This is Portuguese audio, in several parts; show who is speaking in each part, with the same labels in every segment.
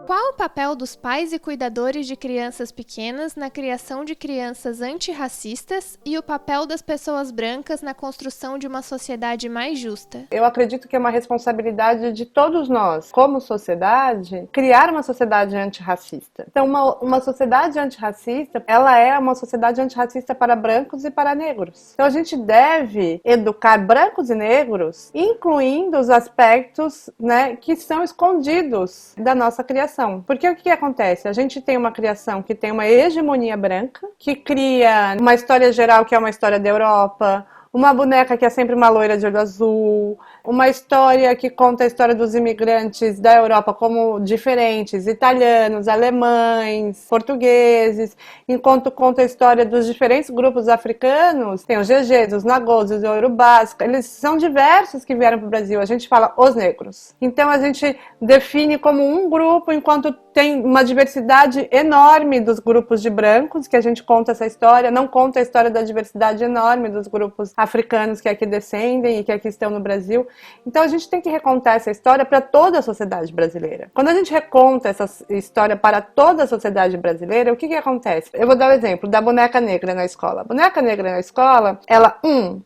Speaker 1: Qual o papel dos pais e cuidadores de crianças pequenas na criação de crianças antirracistas e o papel das pessoas brancas na construção de uma sociedade mais justa?
Speaker 2: Eu acredito que é uma responsabilidade de todos nós, como sociedade, criar uma sociedade antirracista. Então, uma sociedade antirracista, ela é uma sociedade antirracista para brancos e para negros. Então, a gente deve educar brancos e negros, incluindo os aspectos, né, que são escondidos da nossa criação. Porque o que acontece? A gente tem uma criação que tem uma hegemonia branca, que cria uma história geral que é uma história da Europa, uma boneca que é sempre uma loira de olho azul, uma história que conta a história dos imigrantes da Europa como diferentes, italianos, alemães, portugueses, enquanto conta a história dos diferentes grupos africanos, tem os GGs, os Nagôs, os Yorubás, eles são diversos que vieram para o Brasil, a gente fala os negros. Então a gente define como um grupo, enquanto tem uma diversidade enorme dos grupos de brancos, que a gente conta essa história, não conta a história da diversidade enorme dos grupos africanos que aqui descendem e que aqui estão no Brasil. Então a gente tem que recontar essa história para toda a sociedade brasileira. Quando a gente reconta essa história para toda a sociedade brasileira, o que acontece? Eu vou dar o exemplo da boneca negra na escola. A boneca negra na escola, ela,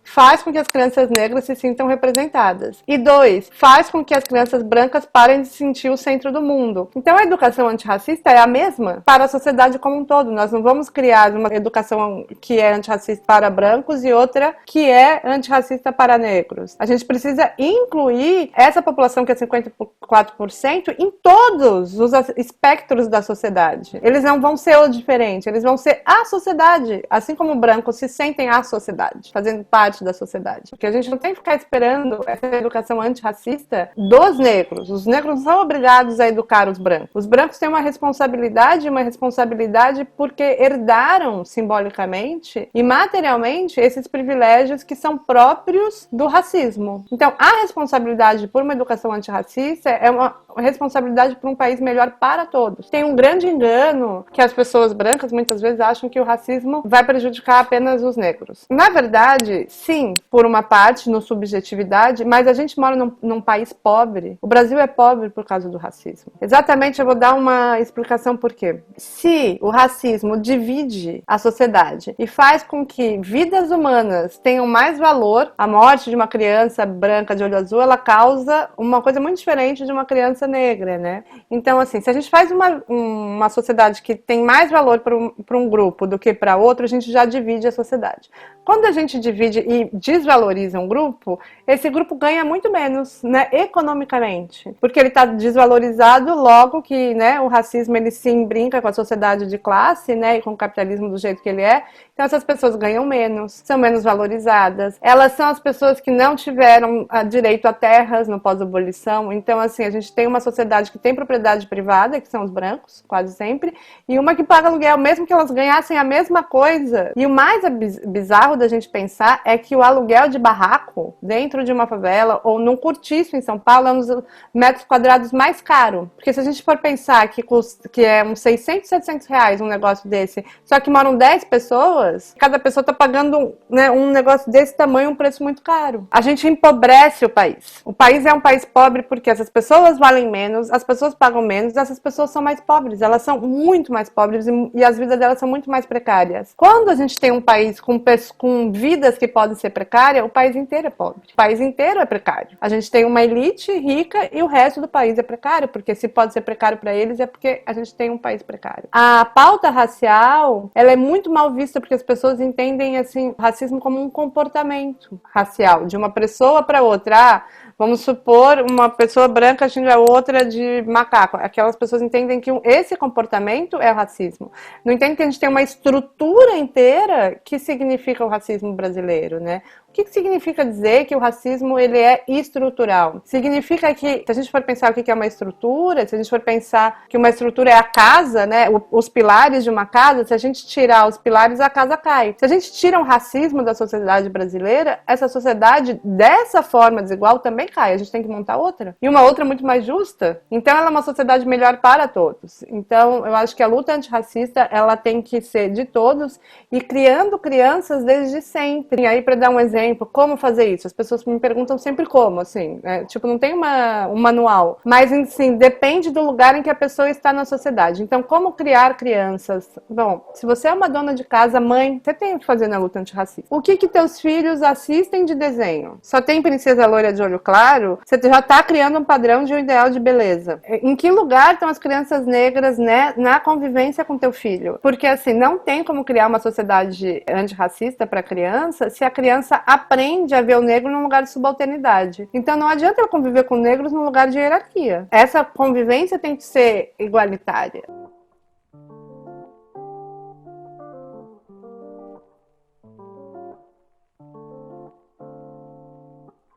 Speaker 2: faz com que as crianças negras se sintam representadas. E 2, faz com que as crianças brancas parem de se sentir o centro do mundo. Então a educação antirracista é a mesma para a sociedade como um todo. Nós não vamos criar uma educação que é antirracista para brancos e outra que é antirracista para negros. A gente precisa incluir essa população que é 54% em todos os espectros da sociedade. Eles não vão ser o diferente, eles vão ser a sociedade, assim como brancos se sentem a sociedade, fazendo parte da sociedade. Porque a gente não tem que ficar esperando essa educação antirracista dos negros. Os negros não são obrigados a educar os brancos. Os brancos têm uma responsabilidade porque herdaram simbolicamente e materialmente esses privilégios que são próprios do racismo. Então, a responsabilidade por uma educação antirracista é uma responsabilidade por um país melhor para todos. Tem um grande engano que as pessoas brancas muitas vezes acham que o racismo vai prejudicar apenas os negros. Na verdade, sim, por uma parte, no subjetividade, mas a gente mora num país pobre. O Brasil é pobre por causa do racismo. Exatamente, eu vou dar uma explicação por quê. Se o racismo divide a sociedade e faz com que vidas humanas tenham mais valor, a morte de uma criança branca de olho azul, ela causa uma coisa muito diferente de uma criança negra, né? Então, assim, se a gente faz uma sociedade que tem mais valor para um grupo do que para outro, a gente já divide a sociedade. Quando a gente divide e desvaloriza um grupo, esse grupo ganha muito menos, né, economicamente, porque ele está desvalorizado, logo que, né, o racismo ele se embrinca com a sociedade de classe, né, e com o capitalismo do jeito que ele é. Então essas pessoas ganham menos, são menos valorizadas. Elas são as pessoas que não tiveram direito a terras no pós-abolição. Então, assim, a gente tem uma sociedade que tem propriedade privada, que são os brancos, quase sempre, e uma que paga aluguel, mesmo que elas ganhassem a mesma coisa. E o mais bizarro da gente pensar é que o aluguel de barraco dentro de uma favela ou num cortiço em São Paulo é um dos metros quadrados mais caro. Porque se a gente for pensar que é uns 600, 700 reais um negócio desse, só que moram 10 pessoas, cada pessoa está pagando, né, um negócio desse tamanho, um preço muito caro. A gente empobrece o país. O país é um país pobre porque essas pessoas valem menos, as pessoas pagam menos, essas pessoas são mais pobres. Elas são muito mais pobres e as vidas delas são muito mais precárias. Quando a gente tem um país com vidas que podem ser precárias, o país inteiro é pobre. O país inteiro é precário. A gente tem uma elite rica e o resto do país é precário, porque se pode ser precário para eles é porque a gente tem um país precário. A pauta racial, ela é muito mal vista porque as pessoas entendem assim, o racismo como um comportamento racial, de uma pessoa para outra. Vamos supor uma pessoa branca xinga a outra de macaco. Aquelas pessoas entendem que esse comportamento é o racismo. Não entendem que a gente tem uma estrutura inteira que significa o racismo brasileiro, né? O que significa dizer que o racismo ele é estrutural? Significa que, se a gente for pensar o que é uma estrutura, se a gente for pensar que uma estrutura é a casa, né, os pilares de uma casa, se a gente tirar os pilares, a casa cai. Se a gente tira o racismo da sociedade brasileira, essa sociedade, dessa forma desigual, também cai. A gente tem que montar outra. E uma outra muito mais justa. Então, ela é uma sociedade melhor para todos. Então, eu acho que a luta antirracista, ela tem que ser de todos e criando crianças desde sempre. E aí, para dar um exemplo, exemplo, como fazer isso? As pessoas me perguntam sempre como, assim, né? Tipo, não tem um manual, mas, assim, depende do lugar em que a pessoa está na sociedade. Então, como criar crianças? Bom, se você é uma dona de casa, mãe, você tem que fazer na luta antirracista. O que teus filhos assistem de desenho? Só tem princesa loira de olho claro? Você já está criando um padrão de um ideal de beleza. Em que lugar estão as crianças negras, né, na convivência com teu filho? Porque, assim, não tem como criar uma sociedade antirracista para a criança se a criança aprende a ver o negro num lugar de subalternidade. Então, não adianta ela conviver com negros num lugar de hierarquia. Essa convivência tem que ser igualitária.